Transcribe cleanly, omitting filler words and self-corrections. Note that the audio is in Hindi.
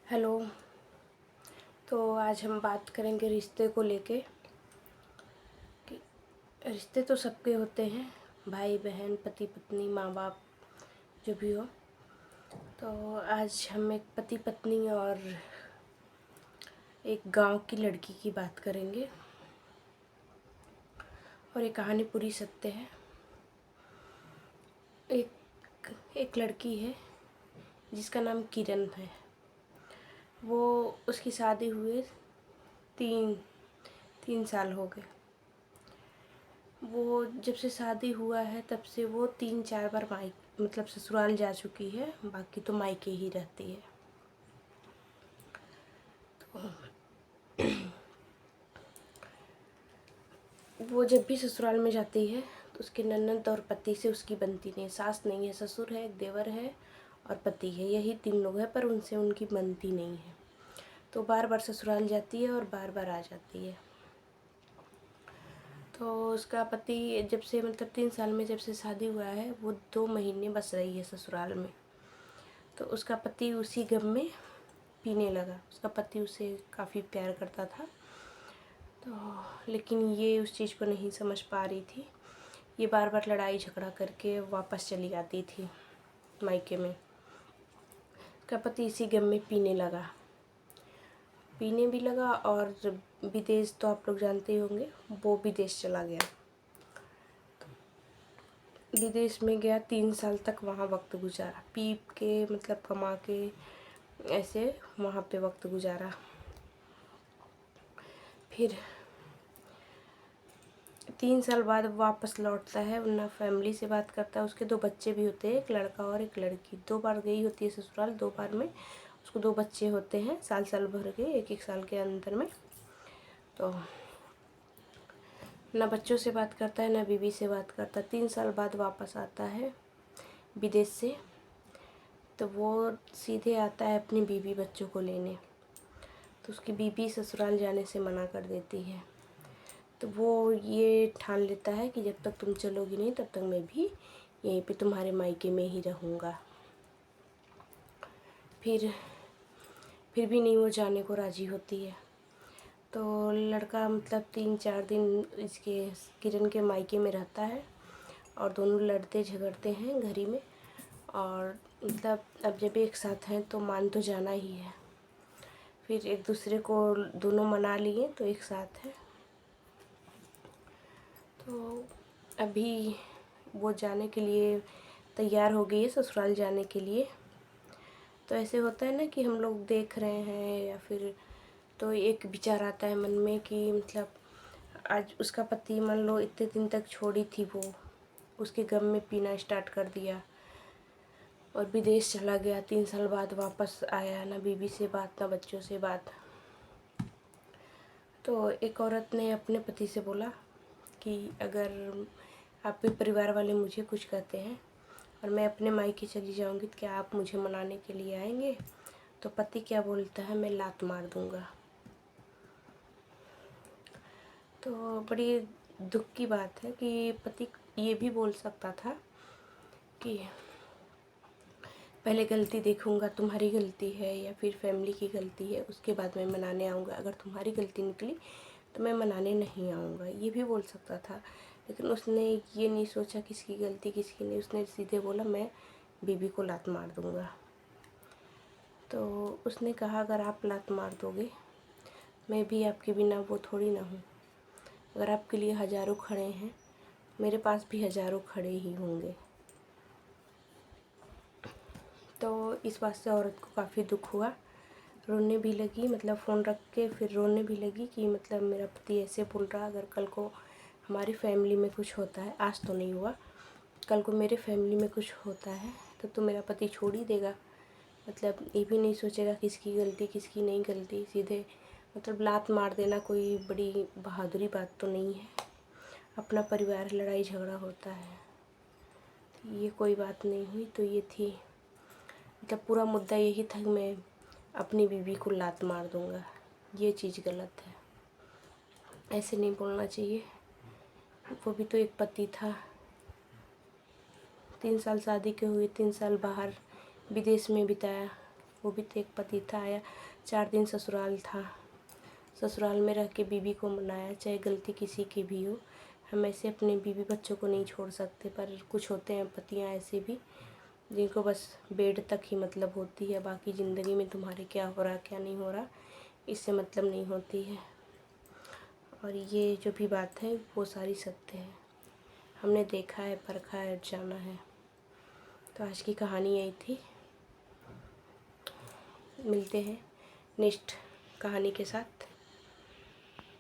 हेलो। तो आज हम बात करेंगे रिश्ते को लेके कि रिश्ते तो सबके होते हैं, भाई बहन, पति पत्नी, माँ बाप, जो भी हो। तो आज हम एक पति पत्नी और एक गांव की लड़की की बात करेंगे और ये कहानी पूरी सत्य है। एक लड़की है जिसका नाम किरण है। वो उसकी शादी हुए तीन तीन साल हो गए। वो जब से शादी हुआ है तब से वो 3-4 बार मतलब ससुराल जा चुकी है, बाकी तो मायके ही रहती है। तो वो जब भी ससुराल में जाती है तो उसके ननद और पति से उसकी बनती नहीं, सास नहीं है, ससुर है, एक देवर है और पति है, यही 3 लोग हैं, पर उनसे उनकी बनती नहीं है। तो बार बार ससुराल जाती है और बार बार आ जाती है। तो उसका पति जब से मतलब 3 साल में जब से शादी हुआ है, वो 2 महीने बस रही है ससुराल में। तो उसका पति उसी गम में पीने लगा। उसका पति उसे काफ़ी प्यार करता था, तो लेकिन ये उस चीज़ को नहीं समझ पा रही थी। ये बार बार लड़ाई झगड़ा करके वापस चली आती थी मायके में। उसका पति इसी गम में पीने भी लगा और विदेश तो आप लोग जानते ही होंगे, वो विदेश चला गया। विदेश में गया, 3 साल तक वहाँ वक्त गुजारा, पीप के मतलब कमा के ऐसे वहाँ पे वक्त गुजारा। फिर 3 साल बाद वापस लौटता है, ना फैमिली से बात करता है। उसके 2 बच्चे भी होते हैं, एक लड़का और एक लड़की। 2 बार गई होती है ससुराल, 2 बार में उसको 2 बच्चे होते हैं, साल भर के, 1-1 साल के अंतर में। तो ना बच्चों से बात करता है, ना बीवी से बात करता। 3 साल बाद वापस आता है विदेश से, तो वो सीधे आता है अपनी बीवी बच्चों को लेने। तो उसकी बीवी ससुराल जाने से मना कर देती है। तो वो ये ठान लेता है कि जब तक तुम चलोगी नहीं तब तक मैं भी यहीं पे तुम्हारे मायके में ही रहूँगा। फिर भी नहीं वो जाने को राज़ी होती है। तो लड़का मतलब 3-4 दिन इसके किरण के मायके में रहता है और दोनों लड़ते झगड़ते हैं घर ही में। और मतलब अब जब एक साथ हैं तो मान तो जाना ही है। फिर एक दूसरे को दोनों मना लिए तो एक साथ है। तो अभी वो जाने के लिए तैयार हो गई है, ससुराल जाने के लिए। तो ऐसे होता है ना कि हम लोग देख रहे हैं या फिर तो एक विचार आता है मन में कि मतलब आज उसका पति मान लो इतने दिन तक छोड़ी थी, वो उसके गम में पीना स्टार्ट कर दिया और विदेश चला गया। 3 साल बाद वापस आया, ना बीवी से बात, ना बच्चों से बात। तो एक औरत ने अपने पति से बोला कि अगर आपके परिवार वाले मुझे कुछ कहते हैं और मैं अपने मायके चली जाऊंगी तो क्या आप मुझे मनाने के लिए आएंगे? तो पति क्या बोलता है, मैं लात मार दूंगा। तो बड़ी दुख की बात है कि पति ये भी बोल सकता था कि पहले गलती देखूंगा, तुम्हारी गलती है या फिर फैमिली की गलती है, उसके बाद मैं मनाने आऊँगा। अगर तुम्हारी गलती निकली तो मैं मनाने नहीं आऊँगा, ये भी बोल सकता था। लेकिन उसने ये नहीं सोचा किसकी गलती किसकी नहीं, उसने सीधे बोला मैं बीबी को लात मार दूँगा। तो उसने कहा अगर आप लात मार दोगे मैं भी आपके बिना वो थोड़ी ना हूँ। अगर आपके लिए हज़ारों खड़े हैं, मेरे पास भी हज़ारों खड़े ही होंगे। तो इस बात से औरत को काफ़ी दुख हुआ, रोने भी लगी, मतलब फ़ोन रख के फिर रोने भी लगी कि मतलब मेरा पति ऐसे बोल रहा, अगर कल को हमारी फैमिली में कुछ होता है, आज तो नहीं हुआ, कल को मेरे फैमिली में कुछ होता है तो मेरा पति छोड़ ही देगा। मतलब ये भी नहीं सोचेगा किसकी गलती किसकी नहीं गलती, सीधे मतलब लात मार देना कोई बड़ी बहादुरी बात तो नहीं है। अपना परिवार, लड़ाई झगड़ा होता है, ये कोई बात नहीं हुई। तो ये थी मतलब पूरा मुद्दा यही था कि मैं अपनी बीवी को लात मार दूंगा। ये चीज़ गलत है, ऐसे नहीं बोलना चाहिए। वो भी तो एक पति था। 3 साल शादी के हुए, 3 साल बाहर विदेश में बिताया, वो भी तो एक पति था, आया 4 दिन ससुराल था, ससुराल में रह के बीवी को मनाया, चाहे गलती किसी की भी हो। हम ऐसे अपने बीवी बच्चों को नहीं छोड़ सकते, पर कुछ होते हैं पतियाँ ऐसे भी जिनको बस बेड तक ही मतलब होती है, बाकी ज़िंदगी में तुम्हारे क्या हो रहा क्या नहीं हो रहा इससे मतलब नहीं होती है। और ये जो भी बात है वो सारी सत्य है, हमने देखा है, परखा है, जाना है। तो आज की कहानी यही थी, मिलते हैं नेक्स्ट कहानी के साथ।